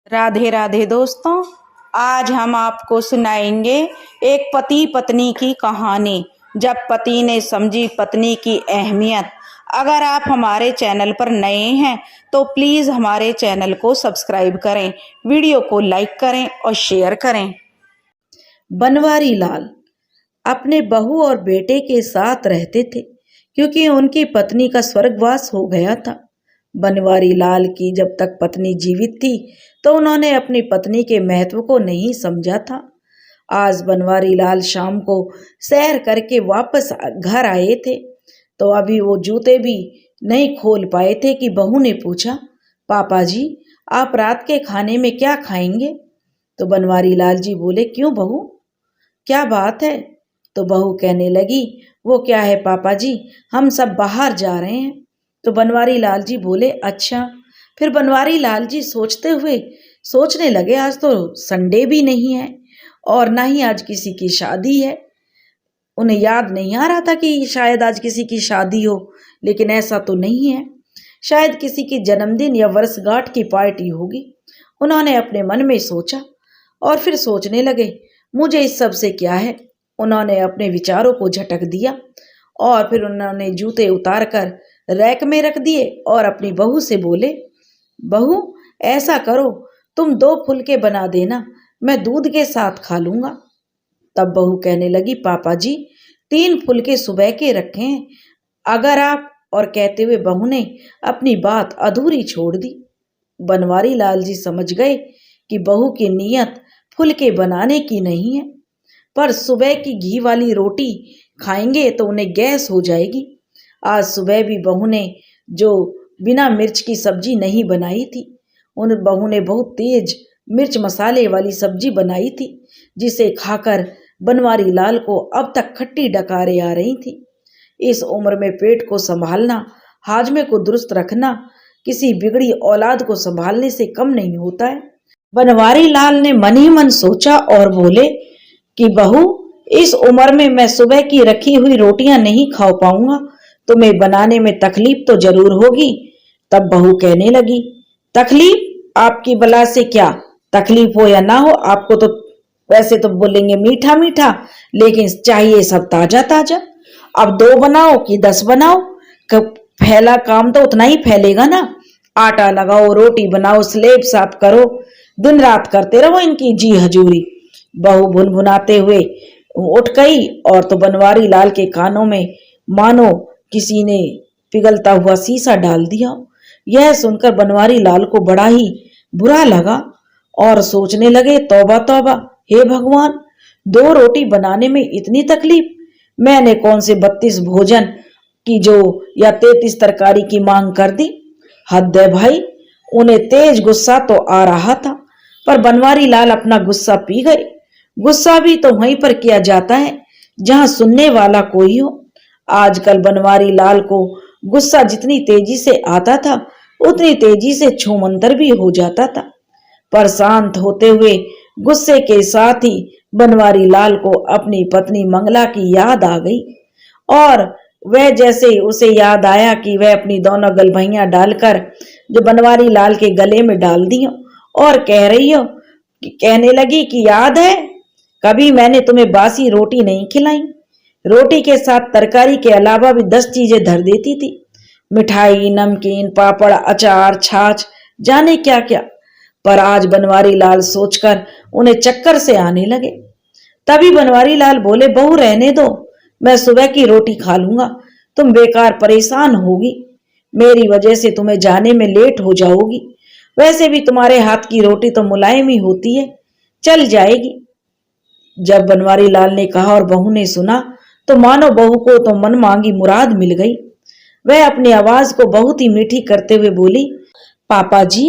राधे राधे दोस्तों, आज हम आपको सुनाएंगे एक पति पत्नी की कहानी। जब पति ने समझी पत्नी की अहमियत। अगर आप हमारे चैनल पर नए हैं तो प्लीज़ हमारे चैनल को सब्सक्राइब करें, वीडियो को लाइक करें और शेयर करें। बनवारी लाल अपने बहू और बेटे के साथ रहते थे क्योंकि उनकी पत्नी का स्वर्गवास हो गया था। बनवारी लाल की जब तक पत्नी जीवित थी तो उन्होंने अपनी पत्नी के महत्व को नहीं समझा था। आज बनवारी लाल शाम को सैर करके वापस घर आए थे तो अभी वो जूते भी नहीं खोल पाए थे कि बहू ने पूछा, पापा जी आप रात के खाने में क्या खाएंगे? तो बनवारी लाल जी बोले, क्यों बहू, क्या बात है? तो बहू कहने लगी, वो क्या है पापा जी, हम सब बाहर जा रहे हैं। तो बनवारी लाल जी बोले, अच्छा। फिर बनवारी लाल जी सोचने लगे, आज तो संडे भी नहीं है और ना ही आज किसी की शादी है। उन्हें याद नहीं आ रहा था कि शायद आज किसी की शादी हो, लेकिन ऐसा तो नहीं है। शायद किसी की जन्मदिन या वर्षगांठ की पार्टी होगी। उन्होंने अपने मन में सोचा और फिर सोचने लगे, मुझे इस सब से क्या है। उन्होंने अपने विचारों को झटक दिया और फिर उन्होंने जूते उतार कर रैक में रख दिए और अपनी बहू से बोले, बहू ऐसा करो, तुम 2 फुलके बना देना, मैं दूध के साथ खा लूंगा। तब बहू कहने लगी, पापा जी 3 फुलके सुबह के रखे हैं अगर आप, और कहते हुए बहू ने अपनी बात अधूरी छोड़ दी। बनवारी लाल जी समझ गए कि बहू की नीयत फुलके बनाने की नहीं है, पर सुबह की घी वाली रोटी खाएंगे तो उन्हें गैस हो जाएगी। आज सुबह भी बहू ने जो बिना मिर्च की सब्जी नहीं बनाई थी, उन बहू ने बहुत तेज मिर्च मसाले वाली सब्जी बनाई थी, जिसे खाकर बनवारी लाल को अब तक खट्टी डकारें आ रही थी। इस उम्र में पेट को संभालना, हाजमे को दुरुस्त रखना किसी बिगड़ी औलाद को संभालने से कम नहीं होता है। बनवारी लाल ने मन ही मन सोचा और बोले कि बहू, इस उम्र में मैं सुबह की रखी हुई रोटियां नहीं खा पाऊंगा, तुम्हें बनाने में तकलीफ तो जरूर होगी। तब बहू कहने लगी, तकलीफ? आपकी बला से क्या तकलीफ हो या ना हो, आपको तो वैसे तो बोलेंगे मीठा मीठा, लेकिन चाहिए सब ताजा ताजा। अब 2 बनाओ कि 10 बनाओ, फैला काम तो उतना ही फैलेगा ना। आटा लगाओ, रोटी बनाओ, स्लेब साफ करो, दिन रात करते रहो इनकी जी हजूरी। बहू भुनभुनाते हुए उठ गई और तो बनवारी लाल के कानों में मानो किसी ने पिघलता हुआ शीशा डाल दिया। यह सुनकर बनवारी लाल को बड़ा ही बुरा लगा और सोचने लगे, तौबा तौबा, हे भगवान, 2 रोटी बनाने में इतनी तकलीफ। मैंने कौन से 32 भोजन की जो या 33 तरकारी की मांग कर दी। हद है भाई। उन्हें तेज गुस्सा तो आ रहा था, पर बनवारी लाल अपना गुस्सा पी गए। गुस्सा भी तो वहीं पर किया जाता है जहां सुनने वाला कोई हो। आजकल बनवारी लाल को गुस्सा जितनी तेजी से आता था उतनी तेजी से छूमंतर भी हो जाता था। पर शांत होते हुए गुस्से के साथ ही बनवारी लाल को अपनी पत्नी मंगला की याद आ गई और वह जैसे उसे याद आया कि वह अपनी दोनों गलभैयां डालकर जो बनवारी लाल के गले में डाल दी और कहने लगी कि याद है, कभी मैंने तुम्हें बासी रोटी नहीं खिलाई। रोटी के साथ तरकारी के अलावा भी 10 चीजें धर देती थी, मिठाई, नमकीन, पापड़, अचार, छाछ, जाने क्या क्या। पर आज बनवारी लाल सोचकर उन्हें चक्कर से आने लगे। तभी बनवारी लाल बोले, बहू रहने दो, मैं सुबह की रोटी खा लूंगा, तुम बेकार परेशान होगी, मेरी वजह से तुम्हें जाने में लेट हो जाओगी। वैसे भी तुम्हारे हाथ की रोटी तो मुलायम ही होती है, चल जाएगी। जब बनवारी लाल ने कहा और बहू ने सुना तो मानो बहू को तो मन मांगी मुराद मिल गई। वह अपनी आवाज को बहुत ही मीठी करते हुए बोली, पापा जी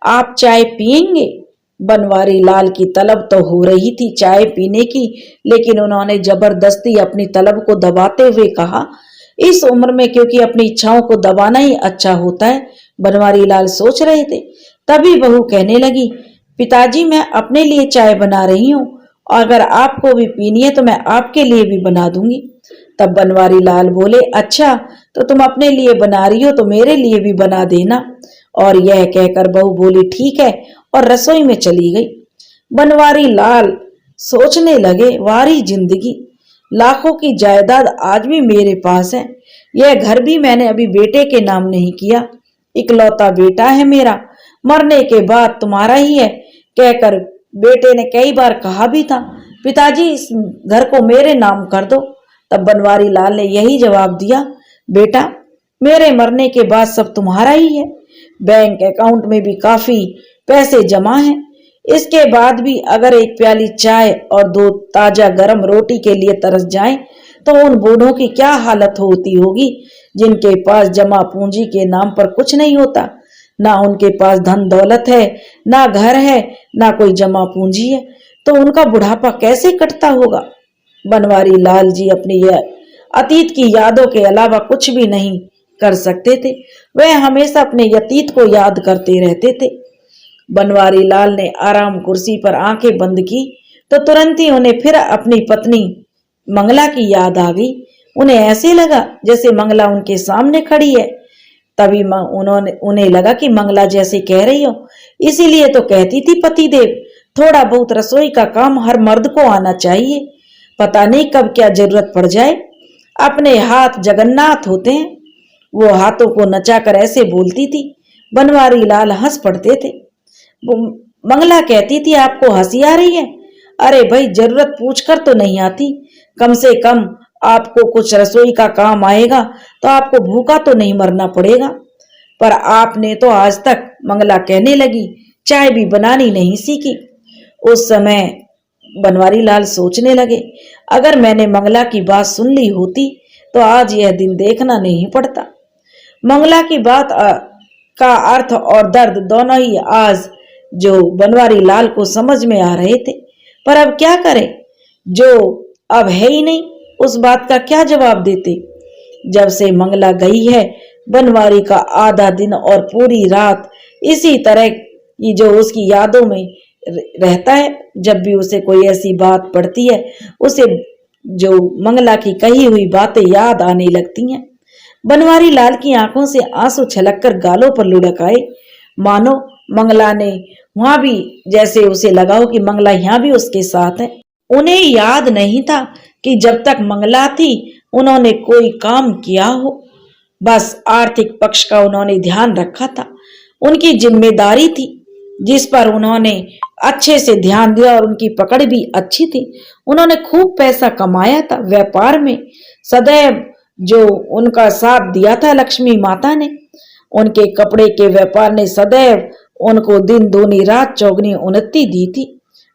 आप चाय पियेंगे? बनवारी लाल की तलब तो हो रही थी चाय पीने की, लेकिन उन्होंने जबरदस्ती अपनी तलब को दबाते हुए कहा, इस उम्र में क्योंकि अपनी इच्छाओं को दबाना ही अच्छा होता है, बनवारी लाल सोच रहे थे। तभी बहू कहने लगी, पिताजी मैं अपने लिए चाय बना रही हूँ, अगर आपको भी पीनी है तो मैं आपके लिए भी बना दूंगी। तब बनवारी लाल बोले, अच्छा तो तुम अपने लिए बना रही हो तो मेरे लिए भी बना देना। और यह कहकर बहू बोली ठीक है और रसोई में चली गई। बनवारी लाल सोचने लगे, वारी जिंदगी, लाखों की जायदाद आज भी मेरे पास है, यह घर भी मैंने अभी बेटे के नाम नहीं किया, इकलौता बेटा है मेरा, मरने के बाद तुम्हारा ही है कहकर बेटे ने कई बार कहा भी था पिताजी इस घर को मेरे नाम कर दो। तब बनवारी लाल ने यही जवाब दिया, बेटा मेरे मरने के बाद सब तुम्हारा ही है, बैंक अकाउंट में भी काफी पैसे जमा हैं, इसके बाद भी अगर एक प्याली चाय और 2 ताजा गरम रोटी के लिए तरस जाएं तो उन बूढ़ों की क्या हालत होती होगी जिनके पास जमा पूंजी के नाम पर कुछ नहीं होता, ना उनके पास धन दौलत है, ना घर है, ना कोई जमा पूंजी है, तो उनका बुढ़ापा कैसे कटता होगा। बनवारी लाल जी अपनी यह अतीत की यादों के अलावा कुछ भी नहीं कर सकते थे, वह हमेशा अपने अतीत को याद करते रहते थे। बनवारी लाल ने आराम कुर्सी पर आंखें बंद की तो तुरंत ही उन्हें फिर अपनी पत्नी मंगला की याद आ गई। उन्हें ऐसे लगा जैसे मंगला उनके सामने खड़ी है। तभी उन्हें लगा कि मंगला जैसे कह रही हो, इसीलिए तो कहती थी पतिदेव थोड़ा बहुत रसोई का काम हर मर्द को आना चाहिए, पता नहीं कब क्या जरूरत पड़ जाए, अपने हाथ जगन्नाथ होते हैं। वो हाथों को नचाकर ऐसे बोलती थी। बनवारी लाल हंस पड़ते थे। मंगला कहती थी आपको हंसी आ रही है? अरे भाई जरूरत पूछकर तो नहीं आती, कम से कम आपको कुछ रसोई का काम आएगा तो आपको भूखा तो नहीं मरना पड़ेगा। पर आपने तो आज तक, मंगला कहने लगी, चाय भी बनानी नहीं सीखी। उस समय बनवारी लाल सोचने लगे, अगर मैंने मंगला की बात सुन ली होती तो आज यह दिन देखना नहीं पड़ता। मंगला की बात का अर्थ और दर्द दोनों ही आज जो बनवारी लाल को समझ में आ रहे थे, पर अब क्या करें, जो अब है ही नहीं, उस बात का क्या जवाब देते। जब से मंगला गई है, बनवारी का आधा दिन और पूरी रात इसी तरह की जो उसकी यादों में रहता है। जब भी उसे कोई ऐसी बात पड़ती है, उसे जो मंगला की कही हुई बातें याद आने लगती हैं। बनवारी लाल की आंखों से आंसू छलककर गालों पर लुढ़क आए, मानो मंगला ने वहां भी, जैसे उसे लगा हो कि मंगला यहाँ भी उसके साथ है। उन्हें याद नहीं था कि जब तक मंगला थी उन्होंने कोई काम किया हो, बस आर्थिक पक्ष का उन्होंने ध्यान रखा था, उनकी जिम्मेदारी थी जिस पर उन्होंने अच्छे से ध्यान दिया और उनकी पकड़ भी अच्छी थी। उन्होंने खूब पैसा कमाया था, व्यापार में सदैव जो उनका साथ दिया था लक्ष्मी माता ने, उनके कपड़े के व्यापार ने सदैव उनको दिन दूनी रात चौगनी उन्नति दी थी,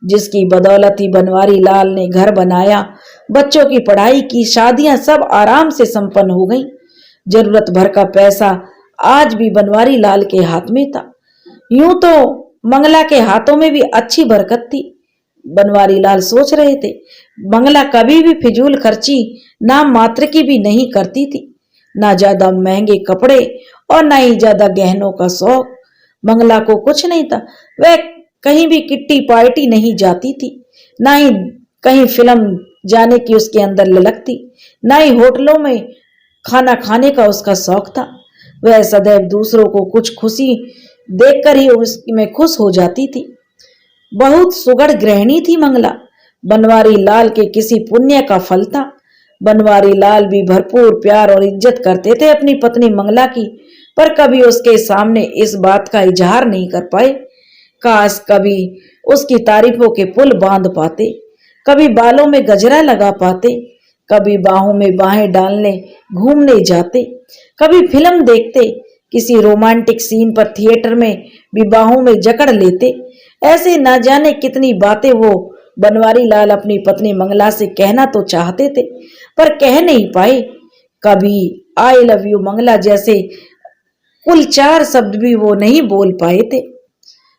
जिसकी बदौलत ही बनवारी लाल ने घर बनाया, बच्चों की पढ़ाई की, शादियां सब आराम से संपन्न हो गई। जरूरत भर का पैसा आज भी बनवारी लाल के हाथ में था। यूं तो मंगला के हाथों में भी अच्छी बरकत थी। बनवारी लाल सोच रहे थे, मंगला कभी भी फिजूल खर्ची नाम मात्र की भी नहीं करती थी, ना ज्यादा महंगे कपड़े और ना ही ज्यादा गहनों का शौक। मंगला को कुछ नहीं था, वह कहीं भी किट्टी पार्टी नहीं जाती थी, ना ही कहीं फिल्म जाने की उसके अंदर ललक थी, ना ही होटलों में खाना खाने का उसका शौक था। वह सदैव दूसरों को कुछ खुशी देखकर ही उसमें खुश हो जाती थी। बहुत सुगढ़ गृहिणी थी मंगला, बनवारी लाल के किसी पुण्य का फल था। बनवारी लाल भी भरपूर प्यार और इज्जत करते थे अपनी पत्नी मंगला की, पर कभी उसके सामने इस बात का इजहार नहीं कर पाए। काश कभी उसकी तारीफों के पुल बांध पाते, कभी बालों में गजरा लगा पाते, कभी बाहों में बाहें डालने घूमने जाते, कभी फिल्म देखते, किसी रोमांटिक सीन पर थिएटर में भी बाहों में जकड़ लेते। ऐसे ना जाने कितनी बातें वो बनवारी लाल अपनी पत्नी मंगला से कहना तो चाहते थे, पर कह नहीं पाए। कभी आई लव यू मंगला जैसे कुल 4 शब्द भी वो नहीं बोल पाए थे।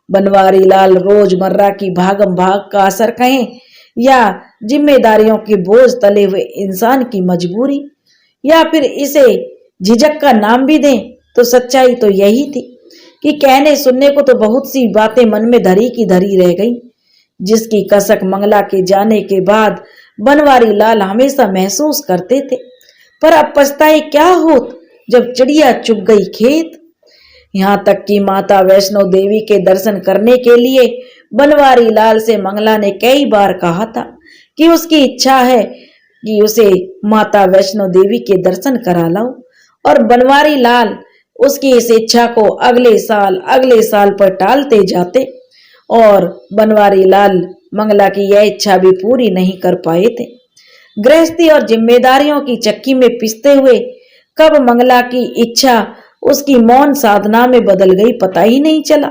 बनवारी लाल रोजमर्रा की भागम भाग का असर कहें या जिम्मेदारियों के बोझ तले हुए इंसान की मजबूरी, या फिर इसे झिझक का नाम भी दें, तो सच्चाई तो यही थी कि कहने सुनने को तो बहुत सी बातें मन में धरी की धरी रह गईं, जिसकी कसक मंगला के जाने के बाद बनवारी लाल हमेशा महसूस करते थे। पर अब पछताए क्या होत जब चिड़िया चुग गई खेत। यहाँ तक कि माता वैष्णो देवी के दर्शन करने के लिए बनवारी लाल से मंगला ने कई बार कहा था कि उसकी इच्छा है कि उसे माता वैष्णो देवी के दर्शन करा लाओ, और बनवारी लाल उसकी इस इच्छा को अगले साल पर टालते जाते, और बनवारी लाल मंगला की यह इच्छा भी पूरी नहीं कर पाए थे। गृहस्थी और जिम्मेदारियों की चक्की में पिसते हुए कब मंगला की इच्छा उसकी मौन साधना में बदल गई पता ही नहीं चला।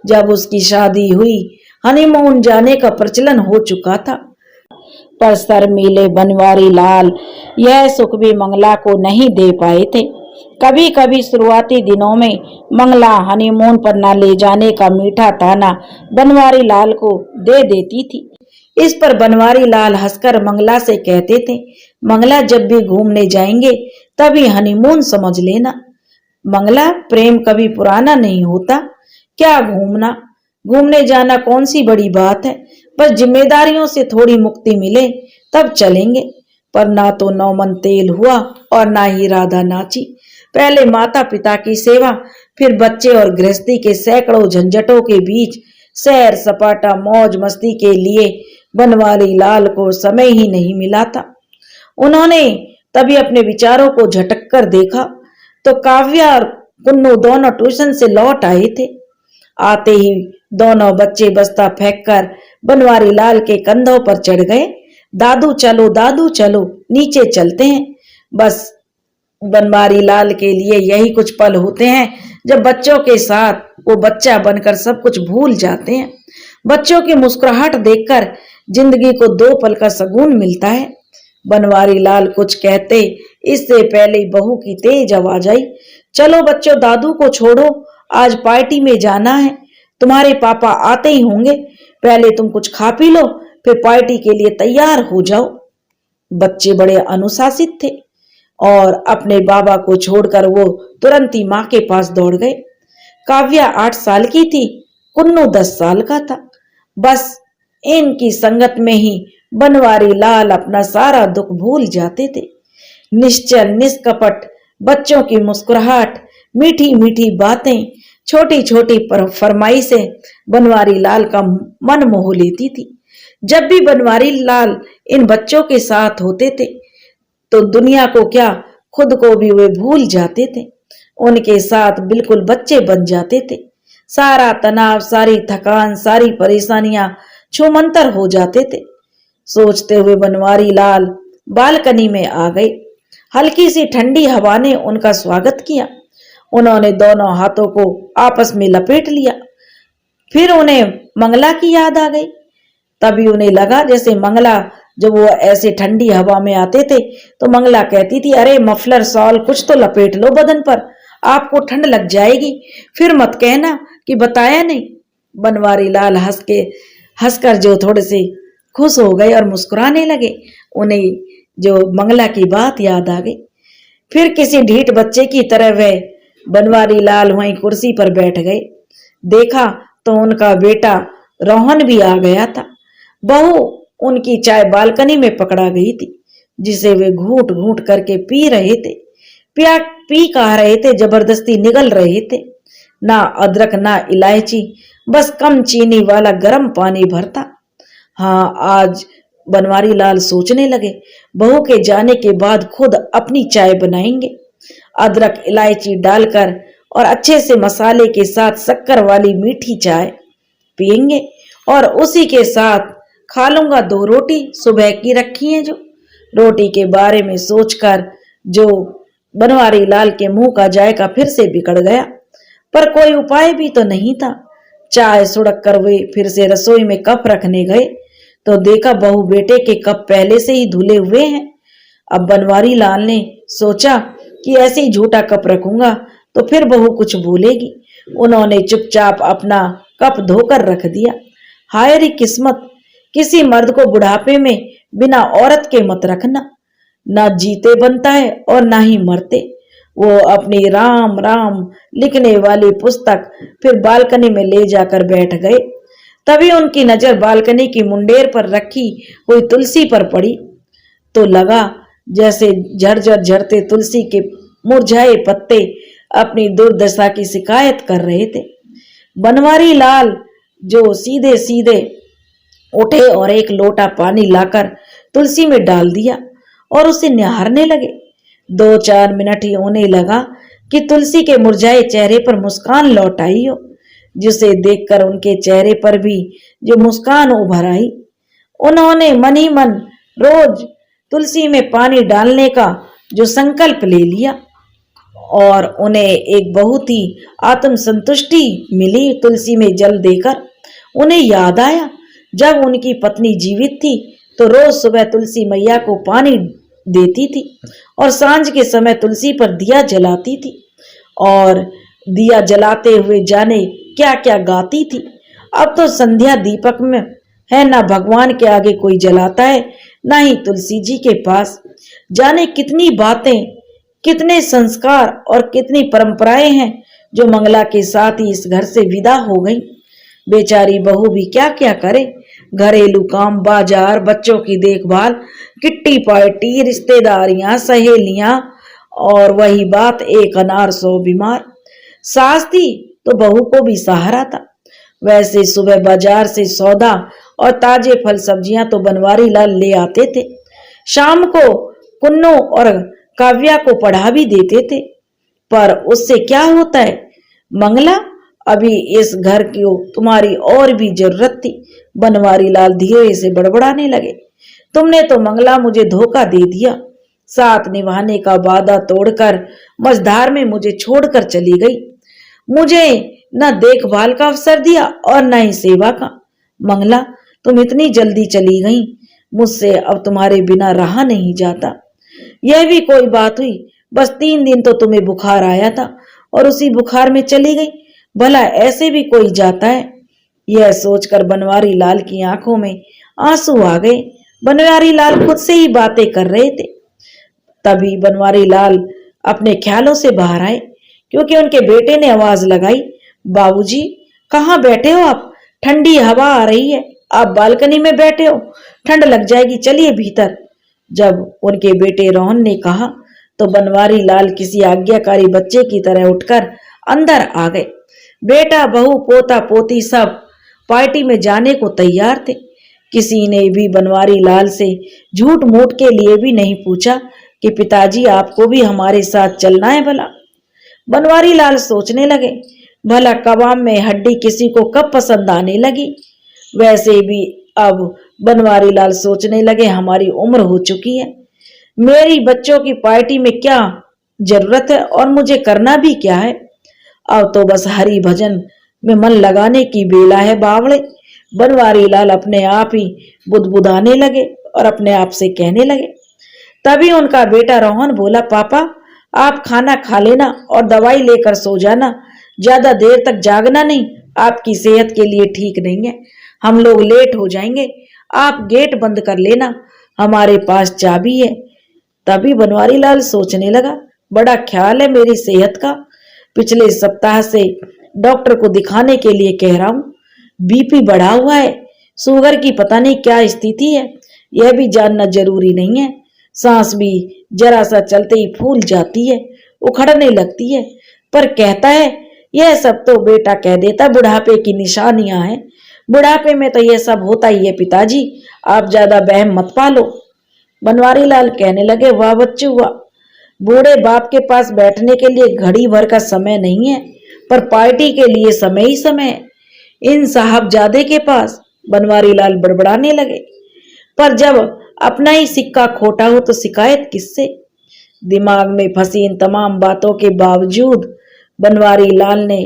जब उसकी शादी हुई, हनीमून जाने का प्रचलन हो चुका था, पर शर्मीले बनवारी लाल यह सुख भी मंगला को नहीं दे पाए थे। कभी कभी शुरुआती दिनों में मंगला हनीमून पर न ले जाने का मीठा ताना बनवारी लाल को दे देती थी। इस पर बनवारी लाल हंसकर मंगला से कहते थे, मंगला जब भी घूमने जाएंगे तभी हनीमून समझ लेना। मंगला, प्रेम कभी पुराना नहीं होता। क्या घूमने जाना कौन सी बड़ी बात है, बस जिम्मेदारियों से थोड़ी मुक्ति मिले तब चलेंगे। पर ना तो नौमन तेल हुआ और ना ही राधा नाची। पहले माता पिता की सेवा, फिर बच्चे और गृहस्थी के सैकड़ों झंझटों के बीच सैर सपाटा मौज मस्ती के लिए बनवारी लाल को समय ही नहीं मिला था। उन्होंने तभी अपने विचारों को झटक कर देखा तो काव्या और कुन्नू दोनों ट्यूशन से लौट आए थे। आते ही दोनों बच्चे बस्ता फेंककर बनवारी लाल के कंधों पर चढ़ गए। दादू चलो नीचे चलते हैं। बस बनवारी लाल के लिए यही कुछ पल होते हैं जब बच्चों के साथ वो बच्चा बनकर सब कुछ भूल जाते हैं। बच्चों की मुस्कुराहट देखकर जिंदगी को 2 पल का सुकून मिलता है। बनवारी लाल कुछ कहते इससे पहले बहू की तेज आवाज आई, चलो बच्चों, दादू को छोड़ो, आज पार्टी में जाना है। तुम्हारे पापा आते ही होंगे, पहले तुम कुछ खा पी लो, फिर पार्टी के लिए तैयार हो जाओ। बच्चे बड़े अनुशासित थे और अपने बाबा को छोड़कर वो तुरंत ही माँ के पास दौड़ गए। काव्या 8 साल की थी, कुन्नू 10 साल का था। बस इनकी संगत में ही बनवारी लाल अपना सारा दुख भूल जाते थे। निश्चल निष्कपट बच्चों की मुस्कुराहट, मीठी मीठी बातें, छोटी छोटी फरमाइशें बनवारी लाल का मन मोह लेती थी। जब भी बनवारी लाल इन बच्चों के साथ होते थे तो दुनिया को क्या, खुद को भी वे भूल जाते थे। उनके साथ बिल्कुल बच्चे बन जाते थे। सारा तनाव, सारी थकान, सारी परेशानियां छूमंतर हो जाते थे। सोचते हुए बनवारी लाल बालकनी में आ गए। हल्की सी ठंडी हवा ने उनका स्वागत किया। उन्होंने दोनों हाथों को आपस में लपेट लिया। फिर उन्हें मंगला की याद आ गई। तभी उन्हें लगा जैसे मंगला जब वो ऐसे ठंडी हवा में आते थे तो मंगला कहती थी, अरे मफलर शॉल कुछ तो लपेट लो बदन पर, आपको ठंड लग जाएगी, फिर मत कहना कि बताया नहीं। बनवारी लाल हंसकर जो थोड़े से खुश हो गए और मुस्कुराने लगे। उन्हें जो मंगला की बात याद आ गई। फिर किसी ढीठ बच्चे की तरह वह बनवारी लाल वहीं कुर्सी पर बैठ गए। देखा तो उनका बेटा रोहन भी आ गया था। बहू उनकी चाय बालकनी में पकड़ा गई थी, जिसे वे घूट घूट करके पी रहे थे। पी कह रहे थे, जबरदस्ती निगल रहे थे। ना अदरक ना इलायची, बस कम चीनी वाला गर्म पानी भरता। हाँ, आज बनवारी लाल सोचने लगे, बहू के जाने के बाद खुद अपनी चाय बनाएंगे। अदरक इलायची डालकर और अच्छे से मसाले के साथ शक्कर वाली मीठी चाय पिएंगे और उसी के साथ खा लूंगा 2 रोटी, सुबह की रखी है जो। रोटी के बारे में सोचकर जो बनवारी लाल के मुंह का जायका फिर से बिगड़ गया, पर कोई उपाय भी तो नहीं था। चाय सुड़क कर वे फिर से रसोई में कप रखने गए तो देखा बहू बेटे के कप पहले से ही धुले हुए हैं। अब बनवारी लाल ने सोचा कि ऐसे ही झूठा कप रखूंगा तो फिर बहू कुछ भूलेगी। उन्होंने चुपचाप अपना कप धोकर रख दिया। हाय रे किस्मत, किसी मर्द को बुढ़ापे में बिना औरत के मत रखना। ना जीते बनता है और ना ही मरते। वो अपनी राम राम लिखने वाली पुस्तक फिर बालकनी में ले जाकर बैठ गए। तभी उनकी नजर बालकनी की मुंडेर पर रखी हुई तुलसी पर पड़ी तो लगा जैसे झरझर झरते तुलसी के मुरझाए पत्ते अपनी दुर्दशा की शिकायत कर रहे थे। बनवारी लाल जो सीधे सीधे उठे और एक लोटा पानी लाकर तुलसी में डाल दिया और उसे निहारने लगे। 2-4 मिनट ही होने लगा कि तुलसी के मुरझाए चेहरे पर मुस्कान लौट आई हो, जिसे देखकर उनके चेहरे पर भी जो मुस्कान उभर आई। उन्होंने मन ही मन रोज तुलसी में पानी डालने का जो संकल्प ले लिया और उन्हें एक बहुत ही आत्मसंतुष्टि मिली तुलसी में जल देकर। उन्हें याद आया जब उनकी पत्नी जीवित थी तो रोज सुबह तुलसी मैया को पानी देती थी और सांझ के समय तुलसी पर दिया जलाती थी और दिया जलाते हुए जाने क्या क्या गाती थी। अब तो संध्या दीपक में है, ना भगवान के आगे कोई जलाता है, ना ही तुलसी जी के पास। जाने कितनी बातें, कितने संस्कार और कितनी परंपराएं हैं जो मंगला के साथ ही इस घर से विदा हो गई। बेचारी बहू भी क्या क्या करे, घरेलू काम, बाजार, बच्चों की देखभाल, किट्टी पार्टी, रिश्तेदारियां, सहेलियां और वही बात एक अनार 100 बीमार। सास थी तो बहू को भी सहारा था। वैसे सुबह बाजार से सौदा और ताजे फल सब्जियां तो बनवारी लाल ले आते थे। शाम को कुन्नू और काव्या को पढ़ा भी देते थे, पर उससे क्या होता है मंगला, अभी इस घर की तुम्हारी और भी जरूरत थी। बनवारी लाल धीरे से बड़बड़ाने लगे। तुमने तो मंगला मुझे धोखा दे दिया, साथ निभाने का वादा तोड़कर मझधार में मुझे छोड़कर चली गई। मुझे न देखभाल का अवसर दिया और न ही सेवा का। मंगला, तुम इतनी जल्दी चली गई, मुझसे अब तुम्हारे बिना रहा नहीं जाता। यह भी कोई बात हुई, बस 3 दिन तो तुम्हें बुखार आया था और उसी बुखार में चली गई। भला ऐसे भी कोई जाता है? यह सोचकर बनवारी लाल की आंखों में आंसू आ गए। बनवारी लाल खुद से ही बातें कर रहे थे। तभी बनवारी लाल अपने ख्यालों से बाहर आए, क्योंकि उनके बेटे ने आवाज लगाई, बाबूजी कहाँ बैठे हो आप? ठंडी हवा आ रही है, आप बालकनी में बैठे हो, ठंड लग जाएगी, चलिए भीतर। जब उनके बेटे रोहन ने कहा तो बनवारी लाल किसी आज्ञाकारी बच्चे की तरह उठकर अंदर आ गए। बेटा, बहू, पोता पोती सब पार्टी में जाने को तैयार थे। किसी ने भी बनवारी लाल से झूठ मूठ के लिए भी नहीं पूछा कि पिताजी आपको भी हमारे साथ चलना है भला। बनवारी लाल सोचने लगे, भला कबाब में हड्डी किसी को कब पसंद आने लगी। वैसे भी अब बनवारी लाल सोचने लगे, हमारी उम्र हो चुकी है, मेरी बच्चों की पार्टी में क्या जरूरत है और मुझे करना भी क्या है। अब तो बस हरि भजन में मन लगाने की बेला है बावड़े। बनवारी लाल अपने आप ही बुदबुदाने लगे और अपने आप से कहने लगे। तभी उनका बेटा रोहन बोला, पापा आप खाना खा लेना और दवाई लेकर सो जाना, ज्यादा देर तक जागना नहीं, आपकी सेहत के लिए ठीक नहीं है, हम लोग लेट हो जाएंगे, आप गेट बंद कर लेना, हमारे पास चाबी है। तभी बनवारी लाल सोचने लगा, बड़ा ख्याल है मेरी सेहत का, पिछले सप्ताह से डॉक्टर को दिखाने के लिए कह रहा हूं, बीपी बढ़ा हुआ है, शुगर की पता नहीं क्या स्थिति है, यह भी जानना जरूरी नहीं है, सांस भी जरा सा चलते ही फूल जाती है, उखड़ने लगती है, पर कहता है यह सब तो बेटा कह देता बुढ़ापे की निशानियां हैं, बुढ़ापे में तो यह सब होता ही है पिताजी, आप ज्यादा बहम मत पालो। बनवारी लाल कहने लगे, वाह बच्चू वाह, बूढ़े बाप के पास बैठने के लिए घड़ी भर का समय नहीं है, पर पार्टी के लिए समय ही समय है इन साहबजादे के पास। बनवारी लाल बड़बड़ाने लगे, पर जब अपना ही सिक्का खोटा हो तो शिकायत किससे। दिमाग में फंसी इन तमाम बातों के बावजूद बनवारी लाल ने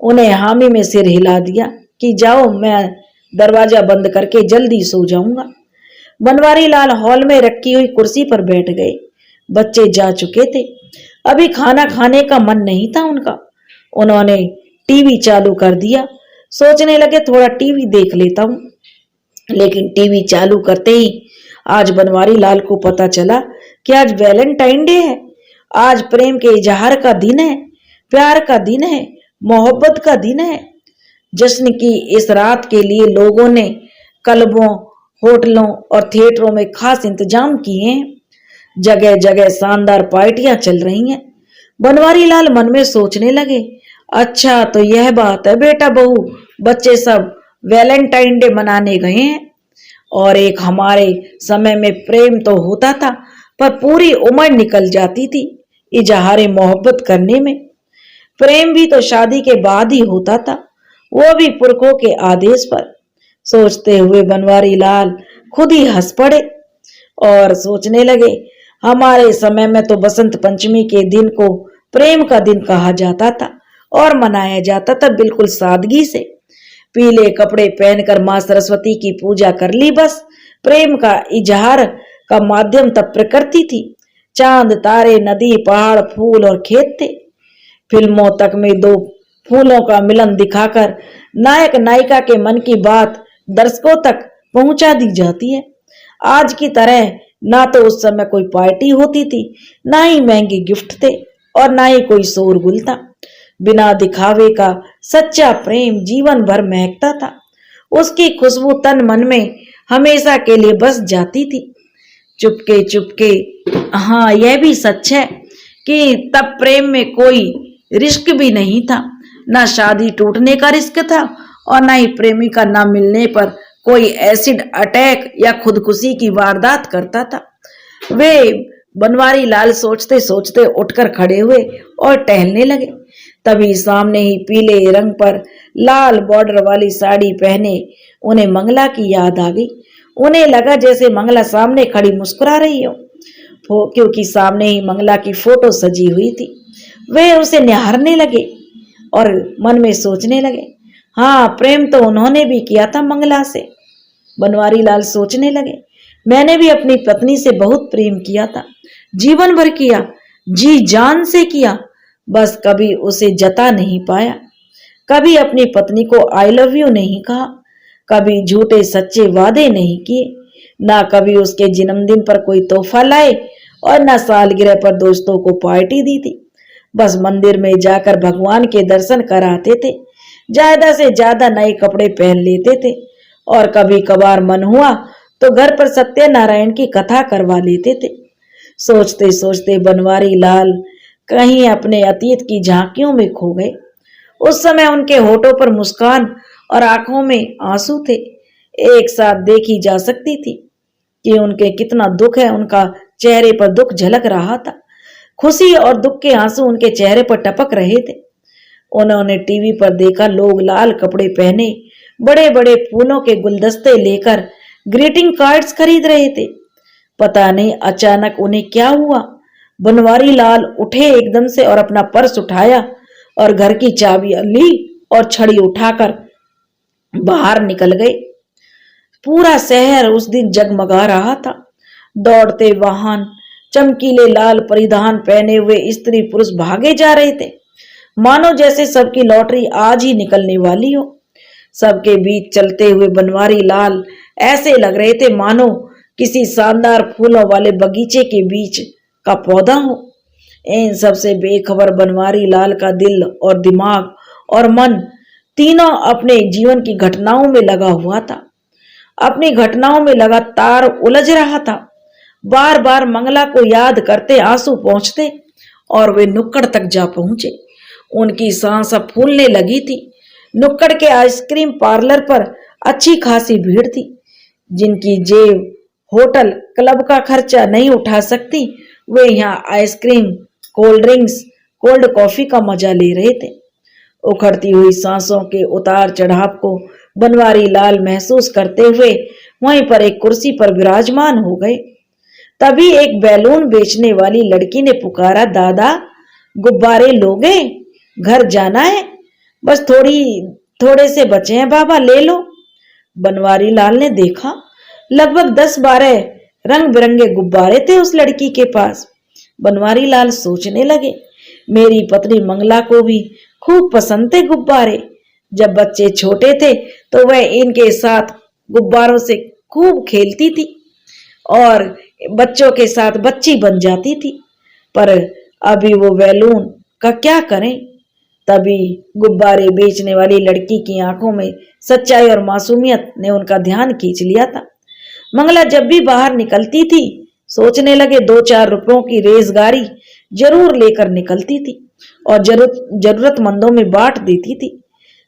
उन्हें हामी में सिर हिला दिया कि जाओ, मैं दरवाजा बंद करके जल्दी सो जाऊंगा। बनवारी लाल हॉल में रखी हुई कुर्सी पर बैठ गए। बच्चे जा चुके थे, अभी खाना खाने का मन नहीं था उनका। उन्होंने टीवी चालू कर दिया, सोचने लगे थोड़ा टीवी देख लेता हूं, लेकिन टीवी चालू करते ही आज बनवारी लाल को पता चला कि आज वैलेंटाइन डे है, आज प्रेम के इजहार का दिन है, प्यार का दिन है, मोहब्बत का दिन है। जश्न की इस रात के लिए लोगों ने क्लबों, होटलों और थिएटरों में खास इंतजाम किए हैं। जगह जगह शानदार पार्टियां चल रही हैं। बनवारी लाल मन में सोचने लगे, अच्छा तो यह बात है बेटा बहू, बच्चे सब वैलेंटाइन डे मनाने गए हैं। और एक हमारे समय में प्रेम तो होता था, पर पूरी उम्र निकल जाती थी इजहारे मोहब्बत करने में। प्रेम भी तो शादी के बाद ही होता था, वो भी पुरखों के आदेश पर। सोचते हुए बनवारी लाल खुद ही हंस पड़े और सोचने लगे, हमारे समय में तो बसंत पंचमी के दिन को प्रेम का दिन कहा जाता था और मनाया जाता था बिल्कुल सादगी से। पीले कपड़े पहनकर मां सरस्वती की पूजा कर ली, बस प्रेम का इजहार का माध्यम तब प्रकृति थी। चांद तारे नदी पहाड़ फूल और खेत थे। फिल्मों तक में दो फूलों का मिलन दिखाकर नायक नायिका के मन की बात दर्शकों तक पहुंचा दी जाती है। आज की तरह ना तो उस समय कोई पार्टी होती थी, ना ही महंगे गिफ्ट थे और ना ही कोई शोरगुल था। बिना दिखावे का सच्चा प्रेम जीवन भर महकता था। उसकी खुशबू तन मन में हमेशा के लिए बस जाती थी। चुपके चुपके, हाँ यह भी सच है कि तब प्रेम में कोई रिस्क भी नहीं था, ना शादी टूटने का रिस्क था और ना ही प्रेमी का ना मिलने पर कोई एसिड अटैक या खुदकुशी की वारदात करता था। वे बनवारी लाल सोचते सोचते उठकर खड़े हुए और टहलने लगे। तभी सामने ही पीले रंग पर लाल बॉर्डर वाली साड़ी पहने उन्हें मंगला की याद आ गई। उन्हें लगा जैसे मंगला सामने खड़ी मुस्कुरा रही हो, क्योंकि सामने ही मंगला की फोटो सजी हुई थी। वे उसे निहारने लगे और मन में सोचने लगे, हाँ प्रेम तो उन्होंने भी किया था मंगला से। बनवारी लाल सोचने लगे, मैंने भी अपनी पत्नी से बहुत प्रेम किया था, जीवन भर किया, जी जान से किया, बस कभी उसे जता नहीं पाया। कभी अपनी पत्नी को आई लव यू नहीं कहा, कभी झूठे सच्चे वादे नहीं किए, ना कभी उसके जन्मदिन पर कोई तोहफा लाए और ना सालगिरह पर दोस्तों को पार्टी दी थी। बस मंदिर में जाकर भगवान के दर्शन कराते थे, ज्यादा से ज्यादा नए कपड़े पहन लेते थे और कभी कभार मन हुआ तो घर पर सत्यनारायण की कथा करवा लेते थे। सोचते सोचते बनवारी लाल कहीं अपने अतीत की झांकियों में खो गए। उस समय उनके होठों पर मुस्कान और आंखों में आंसू थे, एक साथ देखी जा सकती थी कि उनके कितना दुख है। उनका चेहरे पर दुख झलक रहा था, खुशी और दुख के आंसू उनके चेहरे पर टपक रहे थे। उन्होंने टीवी पर देखा लोग लाल कपड़े पहने बड़े बड़े फूलों के गुलदस्ते लेकर ग्रीटिंग कार्ड्स खरीद रहे थे। पता नहीं अचानक उन्हें क्या हुआ, बनवारी लाल उठे एकदम से और अपना पर्स उठाया और घर की चाबी ली और छड़ी उठाकर बाहर निकल गए। पूरा शहर उस दिन जगमगा रहा था। दौड़ते वाहन, चमकीले लाल परिधान पहने हुए स्त्री पुरुष भागे जा रहे थे, मानो जैसे सबकी लॉटरी आज ही निकलने वाली हो। सबके बीच चलते हुए बनवारी लाल ऐसे लग रहे थे मानो किसी शानदार फूलों वाले बगीचे के बीच का पौधा हो। इन सबसे बेखबर बनवारी लाल का दिल और दिमाग और मन तीनों अपने जीवन की घटनाओं में लगा हुआ था। अपनी घटनाओं में लगातार उलझ रहा था। बार बार मंगला को याद करते आंसू पहुंचते और वे नुक्कड़ तक जा पहुंचे। उनकी सांस अब फूलने लगी थी। नुक्कड़ के आइसक्रीम पार्लर पर अच्छी खासी भीड़ थी। जिनकी जेब होटल क्लब का खर्चा नहीं उठा सकती, वे यहाँ ice cream, cold drinks, cold coffee का मजा ले रहे थे। उखड़ती हुई सांसों के उतार चढ़ाव को बनवारी लाल महसूस करते हुए वहीं पर एक कुर्सी पर विराजमान हो गए। तभी एक बैलून बेचने वाली लड़की ने पुकारा, दादा गुब्बारे लोगे? घर जाना है, बस थोड़े से बचे हैं बाबा, ले लो। बनवारी लाल ने देखा, लगभग 10-12 रंग बिरंगे गुब्बारे थे उस लड़की के पास। बनवारी लाल सोचने लगे, मेरी पत्नी मंगला को भी खूब पसंद थे गुब्बारे। जब बच्चे छोटे थे तो वह इनके साथ गुब्बारों से खूब खेलती थी और बच्चों के साथ बच्ची बन जाती थी, पर अभी वो बैलून का क्या करें। तभी गुब्बारे बेचने वाली लड़की की आंखों में सच्चाई और मासूमियत ने उनका ध्यान खींच लिया था। मंगला जब भी बाहर निकलती थी सोचने लगे 2-4 रुपयों की रेजगारी जरूर लेकर निकलती थी और जरूरतमंदों में बांट देती थी।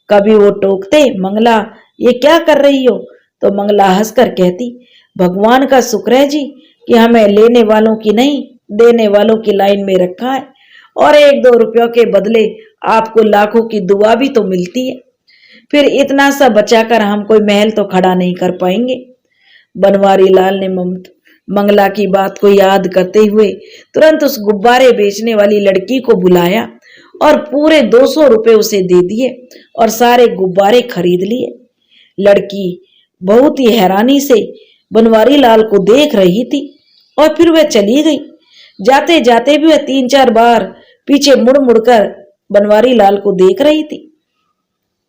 कभी वो टोकते, मंगला ये क्या कर रही हो? तो मंगला हंसकर कहती, भगवान का शुक्र है जी कि हमें लेने वालों की नहीं देने वालों की लाइन में रखा है, और 1-2 रुपयों के बदले आपको लाखों की दुआ भी तो मिलती है। फिर इतना सा बचाकर हम कोई महल तो खड़ा नहीं कर पाएंगे। बनवारी लाल ने मंगला की बात को याद करते हुए तुरंत उस गुब्बारे बेचने वाली लड़की को बुलाया और पूरे 200 रुपए उसे दे दिए और सारे गुब्बारे खरीद लिए। लड़की बहुत ही हैरानी से बनवारी लाल को देख रही थी और फिर वह चली गई। जाते जाते भी वह 3-4 बार पीछे मुड़ मुड़कर बनवारी लाल को देख रही थी।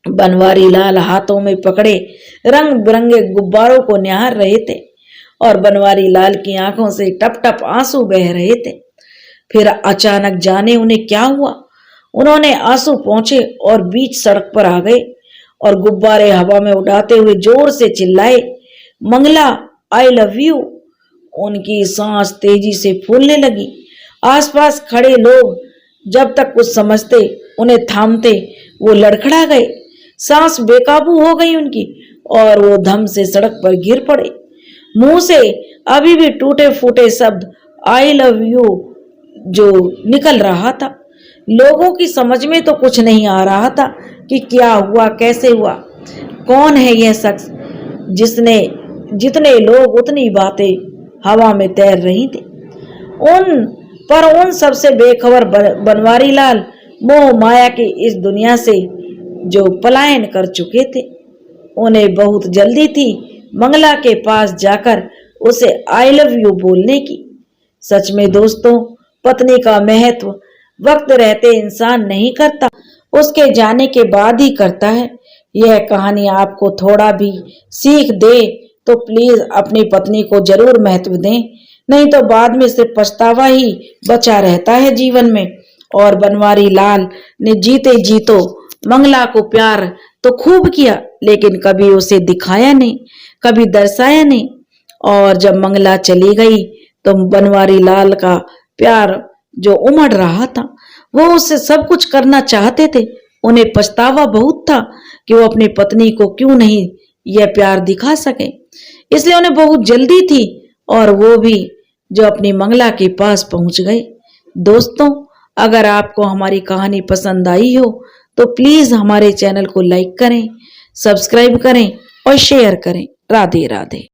बनवारी लाल हाथों में पकड़े रंग बिरंगे गुब्बारों को निहार रहे थे और बनवारी लाल की आंखों से टप टप आंसू बह रहे थे। फिर अचानक जाने उन्हें क्या हुआ, उन्होंने आंसू पोंछे और बीच सड़क पर आ गए और गुब्बारे हवा में उड़ाते हुए जोर से चिल्लाए, मंगला आई लव यू। उनकी सांस तेजी से फूलने लगी। आसपास खड़े लोग जब तक कुछ समझते उन्हें थामते वो लड़खड़ा गए। सांस बेकाबू हो गई उनकी और वो धम से सड़क पर गिर पड़े। मुंह से अभी भी टूटे फूटे शब्द आई लव यू जो निकल रहा था। लोगों की समझ में तो कुछ नहीं आ रहा था कि क्या हुआ, कैसे हुआ, कौन है यह शख्स जिसने जितने लोग उतनी बातें हवा में तैर रही थी। उन सबसे बेखबर बनवारी लाल मोह माया की इस दुनिया से जो पलायन कर चुके थे। उन्हें बहुत जल्दी थी मंगला के पास जाकर उसे आई लव यू बोलने की। सच में दोस्तों, पत्नी का महत्व वक्त रहते इंसान नहीं करता, उसके जाने के बाद ही करता है। यह कहानी आपको थोड़ा भी सीख दे तो प्लीज अपनी पत्नी को जरूर महत्व दें, नहीं तो बाद में सिर्फ पछतावा ही बचा रहता है जीवन में। और बनवारी लाल ने जीते जीतो मंगला को प्यार तो खूब किया, लेकिन कभी उसे दिखाया नहीं, कभी दर्शाया नहीं। और जब मंगला चली गई तो बनवारी लाल का प्यार जो उमड़ रहा था, वो उससे सब कुछ करना चाहते थे। उन्हें पछतावा बहुत था कि वो अपनी पत्नी को क्यों नहीं यह प्यार दिखा सके, इसलिए उन्हें बहुत जल्दी थी और वो भी जो अपनी मंगला के पास पहुंच गए। दोस्तों, अगर आपको हमारी कहानी पसंद आई हो तो प्लीज हमारे चैनल को लाइक करें, सब्सक्राइब करें और शेयर करें। राधे राधे।